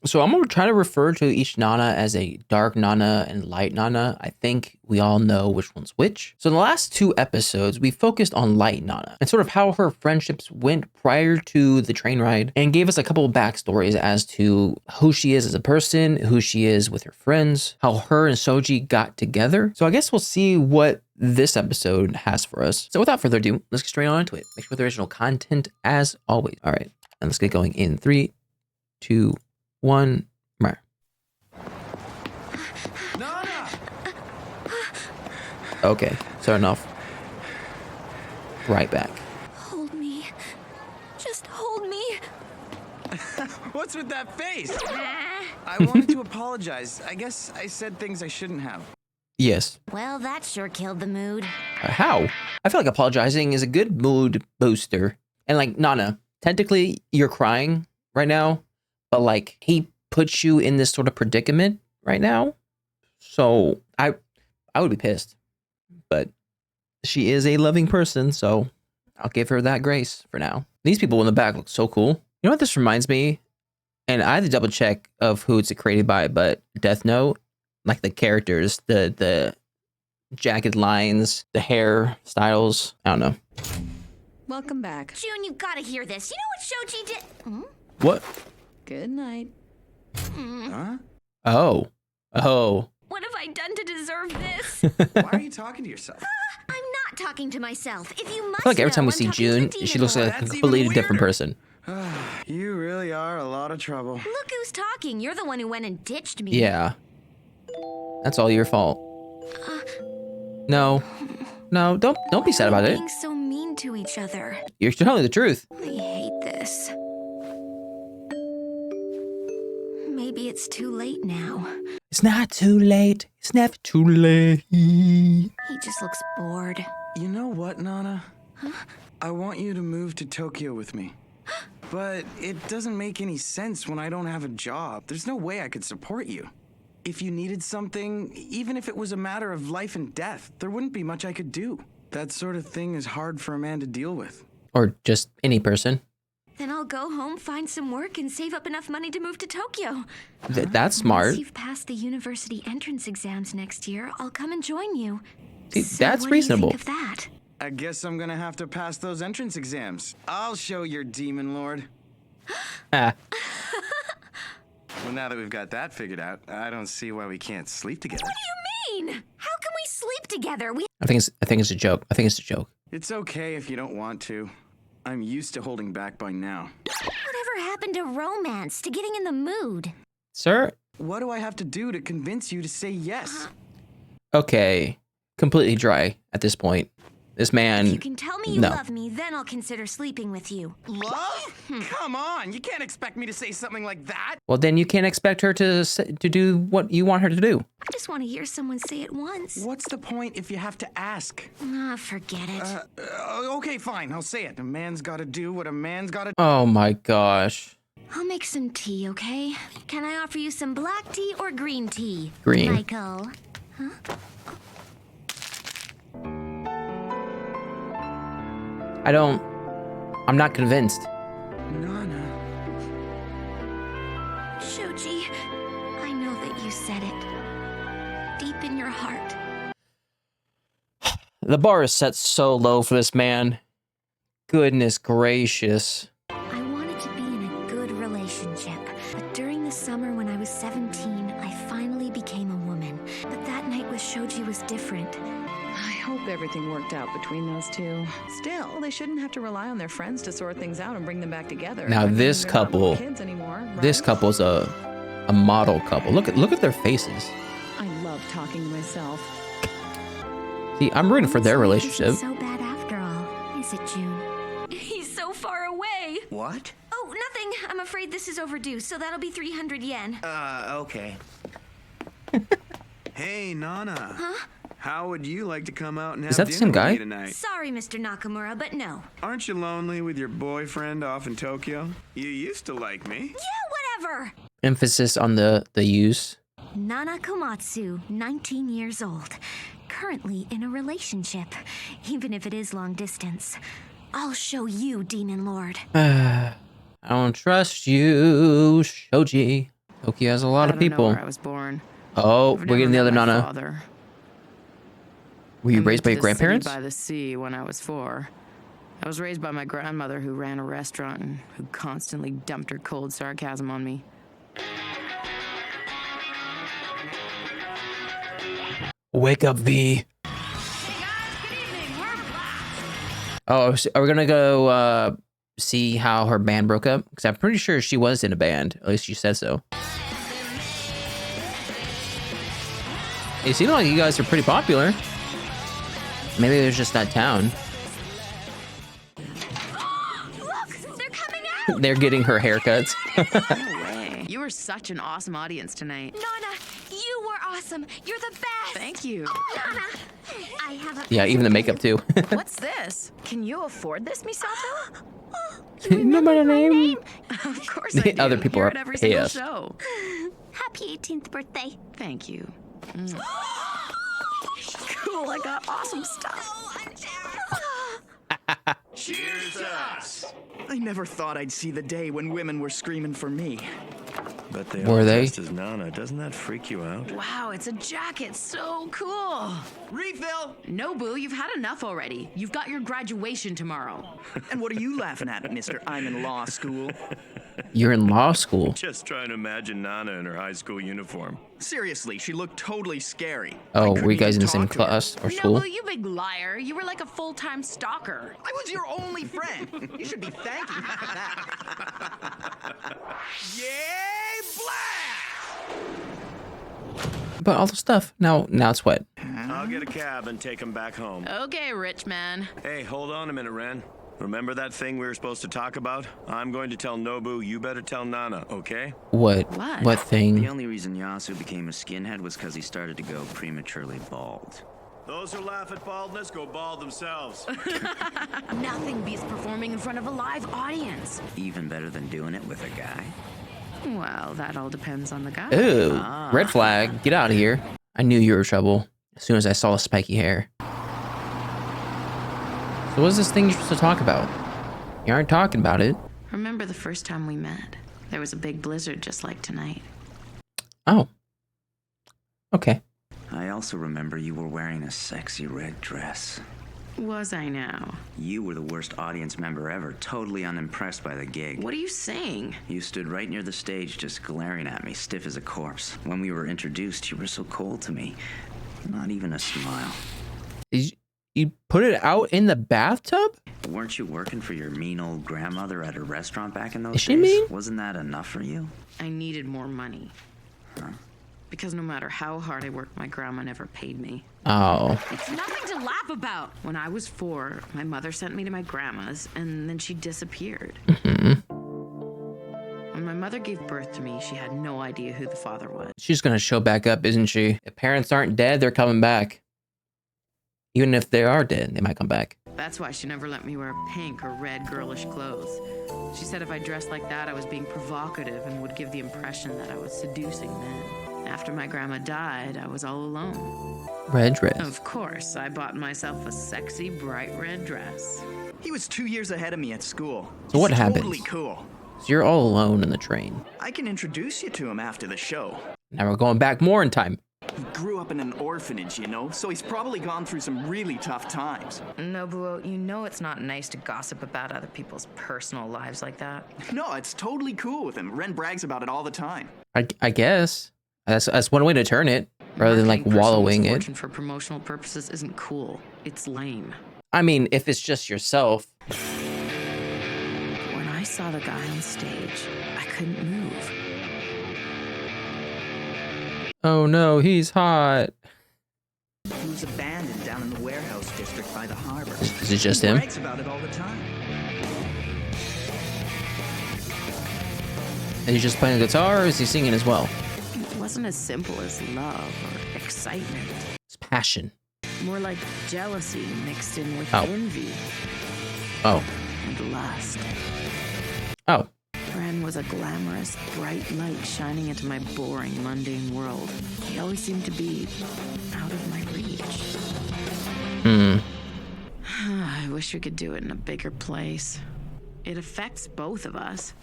So I'm gonna try to refer to each Nana as a dark Nana and light Nana. I think we all know which one's which. So in the last two episodes, we focused on light Nana and sort of how her friendships went prior to the train ride and gave us a couple of backstories as to who she is as a person, who she is with her friends, how her and Soji got together. So I guess we'll see what this episode has for us. So without further ado, let's get straight on into it. Make sure with the original content as always. All right, and let's get going in 3, 2, 1. Mer. Nana! Okay, starting off right back. Hold me. Just hold me. What's with that face? I wanted to apologize. I guess I said things I shouldn't have. Yes. Well, that sure killed the mood. How? I feel like apologizing is a good mood booster. And like, Nana, technically you're crying right now, but like he puts you in this sort of predicament right now. So I would be pissed. But she is a loving person, so I'll give her that grace for now. These people in the back look so cool. You know what this reminds me? And I had to double check of who it's created by, but Death Note, like the characters, the jagged lines, the hair styles, I don't know. Welcome back. June, you gotta hear this. You know what Shoji did? What? Good night. Huh? Oh. What have I done to deserve this? Why are you talking to yourself? I'm not talking to myself. If you must I feel like every time know, we I'm see talking to June, Demon she looks Lord. like a That's even completely different weirder. person. You really are a lot of trouble. Look who's talking. You're the one who went and ditched me. Yeah. That's all your fault. No, don't be sad about it. Being so mean to each other. You're telling the truth. I hate this. Maybe it's too late now. It's not too late. It's never too late. He just looks bored. You know what, Nana? I want you to move to Tokyo with me. But it doesn't make any sense when I don't have a job. There's no way I could support you. If you needed something, even if it was a matter of life and death, there wouldn't be much I could do. That sort of thing is hard for a man to deal with. Or just any person. Then I'll go home, find some work, and save up enough money to move to Tokyo. That's smart. Once you've passed the university entrance exams next year, I'll come and join you. See, So that's what do you reasonable. think of that? I guess I'm gonna have to pass those entrance exams. I'll show your demon lord. Ah, Well, now that we've got that figured out, I don't see why we can't sleep together. What do you mean? How can we sleep together? I think it's a joke. I think it's a joke. It's okay if you don't want to. I'm used to holding back by now. Whatever happened to romance, to getting in the mood? Sir? What do I have to do to convince you to say yes? Okay. Completely dry at this point. This man. If you can tell me you no. love me, then I'll consider sleeping with you. Love? Come on, you can't expect me to say something like that. Well, then you can't expect her to do what you want her to do. I just want to hear someone say it once. What's the point if you have to ask? Forget it. Okay, fine, I'll say it. A man's gotta do what a man's gotta Oh my gosh. I'll make some tea, okay? Can I offer you some black tea or green tea? Green. Michael. I'm not convinced. Nana. Shoji, I know that you said it. Deep in your heart. The bar is set so low for this man. Goodness gracious. I wanted to be in a good relationship, but during the summer when I was 17, I finally became a woman. But that night with Shoji was different. I hope everything worked out between those two. Still, they shouldn't have to rely on their friends to sort things out and bring them back together. Now I mean, this they're not little couple- kids anymore, This right? couple's a model couple. Look at their faces. I love talking to myself. See, I'm rooting for their Honestly, it relationship. isn't so bad after all, is it, June? He's so far away. What? Oh, nothing. I'm afraid this is overdue, so that'll be 300 yen. Okay. Hey, Nana. Huh? How would you like to come out and have Is that the dinner same with guy? me tonight? Sorry, Mr. Nakamura, but no. Aren't you lonely with your boyfriend off in Tokyo? You used to like me. Yeah, whatever. Emphasis on the use. Nana Komatsu, 19 years old. Currently in a relationship, even if it is long distance. I'll show you, Demon Lord. I don't trust you, Shoji. Tokyo has a lot I of don't know people. where I was born. Oh, I've we're never getting the met other my Nana. father. Were you I raised moved by to your the city grandparents? by the sea when I was 4. I was raised by my grandmother who ran a restaurant and who constantly dumped her cold sarcasm on me. Wake up, V. Oh, so are we gonna go see how her band broke up? Because I'm pretty sure she was in a band. At least she said so. It seemed like you guys are pretty popular. Maybe there's just that town. Look, they're coming out! They're getting her haircuts. No way. You were such an awesome audience tonight. Nana, you were awesome. You're the best. Thank you. Nana, I have a Yeah, even the makeup too. What's this? Can you afford this, Misato? Remember the name? Of course I do. Other people You're are at every single pissed. show. Happy 18th birthday. Thank you. Cool, I got awesome stuff. Cheers us! I never thought I'd see the day when women were screaming for me. But they Were are they? dressed as Nana. Doesn't that freak you out? Wow, it's a jacket. So cool. Refill! Nobu, you've had enough already. You've got your graduation tomorrow. And what are you laughing at, mister? I'm in law school. You're in law school. Just trying to imagine Nana in her high school uniform. Seriously, she looked totally scary. Oh, I were you couldn't guys in even the same talk to her. class or school? Nobu, you big liar. You were like a full-time stalker. I was your only friend. You should be thanking me for that. Yay, blast! But all the stuff. Now it's what? I'll get a cab and take him back home. Okay, rich man. Hey, hold on a minute, Ren. Remember that thing we were supposed to talk about? I'm going to tell Nobu, you better tell Nana, okay? What? What? What thing? The only reason Yasu became a skinhead was because he started to go prematurely bald. Those who laugh at baldness go bald themselves. Nothing beats performing in front of a live audience. Even better than doing it with a guy. Well, that all depends on the guy. Ooh, red flag. Get out of here. I knew you were trouble as soon as I saw the spiky hair. So what's this thing you're supposed to talk about? You aren't talking about it. Remember the first time we met? There was a big blizzard just like tonight. Oh. Okay. I also remember you were wearing a sexy red dress. Was I now? You were the worst audience member ever, totally unimpressed by the gig. What are you saying? You stood right near the stage just glaring at me, stiff as a corpse. When we were introduced, you were so cold to me. Not even a smile. You put it out in the bathtub? Weren't you working for your mean old grandmother at a restaurant back in those Is she days? mean? Wasn't that enough for you? I needed more money. Because no matter how hard I worked, my grandma never paid me. Oh. It's nothing to laugh about. When I was 4, my mother sent me to my grandma's, and then she disappeared. When my mother gave birth to me, she had no idea who the father was. She's gonna show back up, isn't she? If parents aren't dead, they're coming back. Even if they are dead, they might come back. That's why she never let me wear pink or red girlish clothes. She said if I dressed like that, I was being provocative and would give the impression that I was seducing men. After my grandma died, I was all alone. Red dress. Of course, I bought myself a sexy, bright red dress. He was 2 years ahead of me at school. So what He's happens? Totally cool. So you're all alone in the train. I can introduce you to him after the show. Now we're going back more in time. He grew up in an orphanage, you know, so he's probably gone through some really tough times. Nobuo, you know it's not nice to gossip about other people's personal lives like that. No, it's totally cool with him. Ren brags about it all the time. I guess. That's one way to turn it, rather than like Marketing personal wallowing it. misfortune for promotional purposes isn't cool. It's lame. I mean, if it's just yourself. When I saw the guy on stage, I couldn't move. Oh no, he's hot. He was abandoned down in the warehouse district by the harbor. Is it just He him? brags about it all the time. Is he just playing the guitar, or is he singing as well? It wasn't as simple as love or excitement. It's passion. More like jealousy mixed in with Oh. envy Oh. and lust. Oh. Ren was a glamorous, bright light shining into my boring, mundane world. He always seemed to be out of my reach. I wish we could do it in a bigger place. It affects both of us.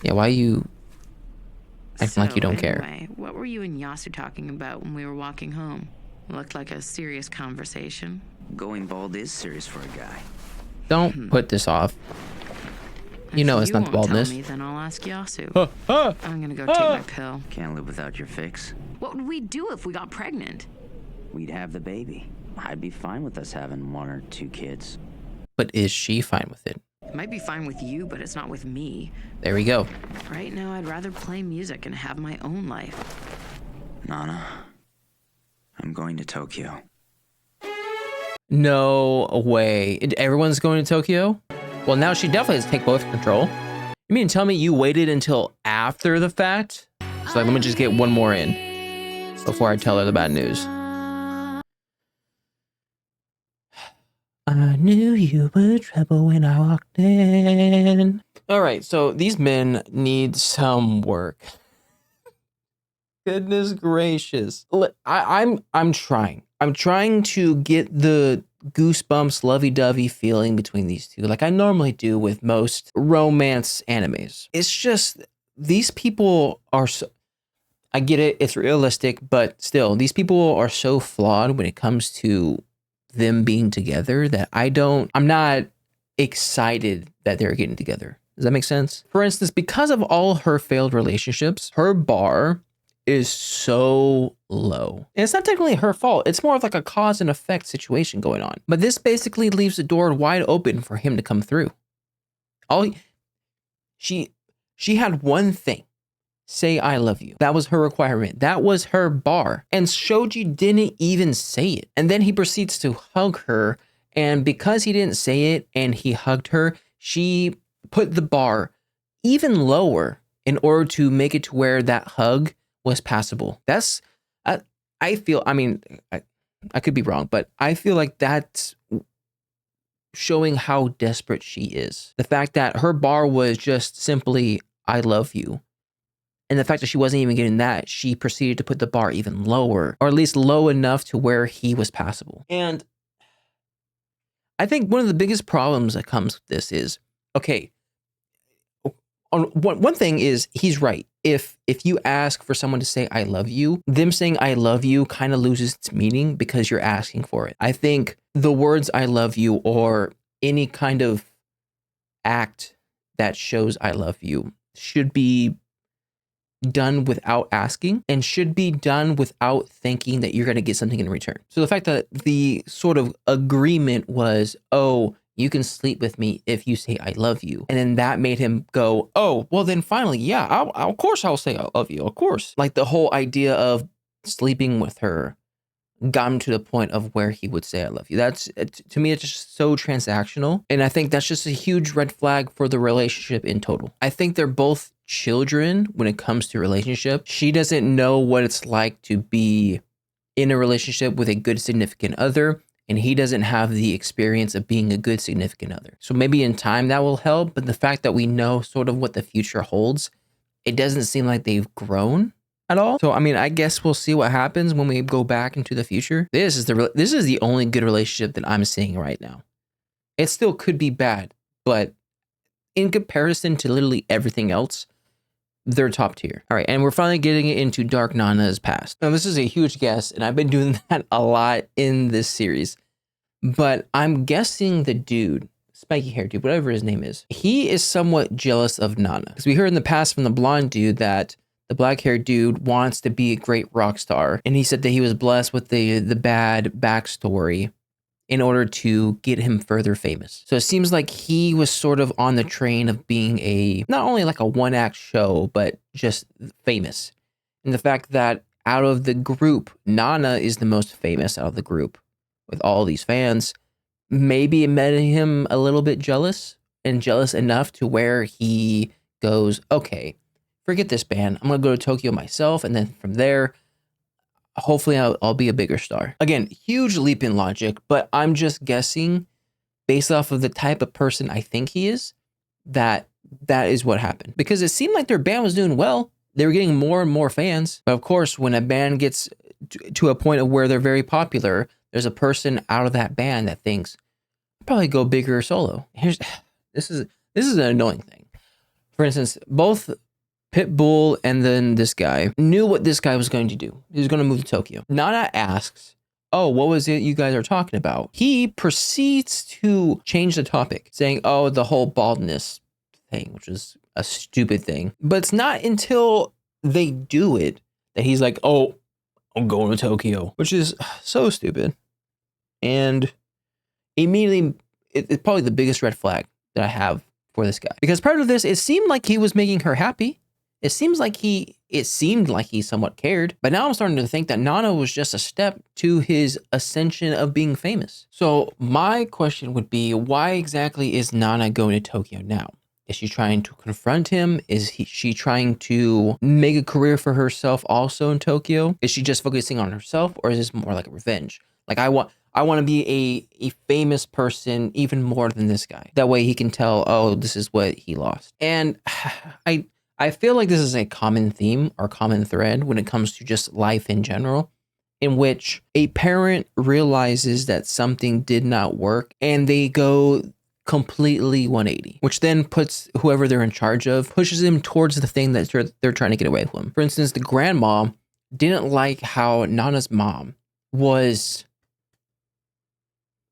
Yeah, why you acting like you don't care. Anyway, what were you and Yasu talking about when we were walking home? It looked like a serious conversation. Going bald is serious for a guy. Don't put this off. You know it's not the baldness. Tell me, then I'll ask Yasu. I'm gonna go take my pill. Can't live without your fix. What would we do if we got pregnant? We'd have the baby. I'd be fine with us having 1 or 2 kids. But is she fine with it? It might be fine with you, but it's not with me. There we go. Right now, I'd rather play music and have my own life. Nana, I'm going to Tokyo. No way. Everyone's going to Tokyo? Well, now she definitely has to take both control. You mean to tell me you waited until after the fact? So like, let me just get one more in before I tell her the bad news. I knew you were trouble when I walked in. All right, so these men need some work. Goodness gracious. I'm trying. I'm trying to get the goosebumps, lovey-dovey feeling between these two, like I normally do with most romance animes. It's just these people are so, I get it, it's realistic, but still, these people are so flawed when it comes to them being together that I'm not excited that they're getting together. Does that make sense? For instance, because of all her failed relationships, her bar is so low. And it's not technically her fault. It's more of like a cause and effect situation going on. But this basically leaves the door wide open for him to come through. She had one thing. Say I love you. That was her requirement. That was her bar. And Shoji didn't even say it. And then he proceeds to hug her. And because he didn't say it and he hugged her, she put the bar even lower in order to make it to where that hug was passable. That's, I feel, I mean, I could be wrong, but I feel like that's showing how desperate she is. The fact that her bar was just simply, I love you. And the fact that she wasn't even getting that, she proceeded to put the bar even lower, or at least low enough to where he was passable. And I think one of the biggest problems that comes with this is, okay, one thing is he's right. If you ask for someone to say, I love you, them saying, I love you kind of loses its meaning because you're asking for it. I think the words, I love you, or any kind of act that shows I love you should be done without asking and should be done without thinking that you're going to get something in return. So the fact that the sort of agreement was, oh, you can sleep with me if you say I love you. And then that made him go, oh, well then finally, yeah, of course I'll say I love you, of course. Like the whole idea of sleeping with her got him to the point of where he would say I love you. That's, to me, it's just so transactional. And I think that's just a huge red flag for the relationship in total. I think they're both children when it comes to relationship. She doesn't know what it's like to be in a relationship with a good significant other, and he doesn't have the experience of being a good significant other. So maybe in time that will help, but the fact that we know sort of what the future holds, it doesn't seem like they've grown at all. So I mean, I guess we'll see what happens when we go back into the future. This is the only good relationship that I'm seeing right now. It still could be bad, but in comparison to literally everything else, they're top tier. All right, and we're finally getting into Dark Nana's past. Now, this is a huge guess, and I've been doing that a lot in this series, but I'm guessing the dude, spiky hair dude, whatever his name is, he is somewhat jealous of Nana. Because we heard in the past from the blonde dude that the black haired dude wants to be a great rock star, and he said that he was blessed with the bad backstory in order to get him further famous. So it seems like he was sort of on the train of being not only like a one-act show, but just famous. And the fact that out of the group, Nana is the most famous out of the group with all these fans, maybe it made him a little bit jealous, and jealous enough to where he goes, okay, forget this band. I'm going to go to Tokyo myself. And then from there, hopefully I'll be a bigger star. Again, huge leap in logic, but I'm just guessing based off of the type of person I think he is, that is what happened. Because it seemed like their band was doing well. They were getting more and more fans. But of course, when a band gets to a point of where they're very popular, there's a person out of that band that thinks, I'll probably go bigger solo. This is an annoying thing. For instance, both Pitbull and then this guy knew what this guy was going to do. He was going to move to Tokyo. Nana asks, oh, what was it you guys are talking about? He proceeds to change the topic, saying, oh, the whole baldness thing, which is a stupid thing. But it's not until they do it that he's like, oh, I'm going to Tokyo, which is so stupid. And immediately, it's probably the biggest red flag that I have for this guy. Because prior to this, it seemed like he was making her happy. It seemed like he somewhat cared. But now I'm starting to think that Nana was just a step to his ascension of being famous. So my question would be, why exactly is Nana going to Tokyo now? Is she trying to confront him? Is she trying to make a career for herself also in Tokyo? Is she just focusing on herself, or is this more like a revenge? Like, I want to be a famous person even more than this guy. That way he can tell, oh, this is what he lost. And I feel like this is a common theme or common thread when it comes to just life in general, in which a parent realizes that something did not work and they go completely 180, which then puts whoever they're in charge of, pushes them towards the thing that they're trying to get away from. For instance, the grandma didn't like how Nana's mom was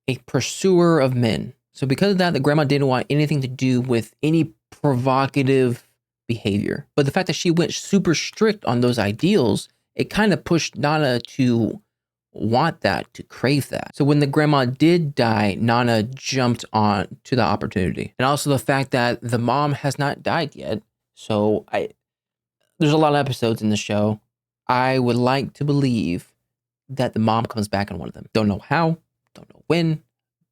a pursuer of men. So because of that, the grandma didn't want anything to do with any provocative behavior. But the fact that she went super strict on those ideals, it kind of pushed Nana to want that, to crave that. So when the grandma did die, Nana jumped on to the opportunity. And also the fact that the mom has not died yet. So there's a lot of episodes in the show. I would like to believe that the mom comes back in one of them. Don't know how, don't know when,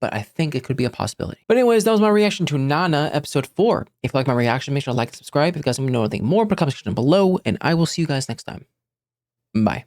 but I think it could be a possibility. But anyways, that was my reaction to Nana episode 4. If you like my reaction, make sure to like and subscribe. If you guys want to know anything more, put a comment section below, and I will see you guys next time. Bye.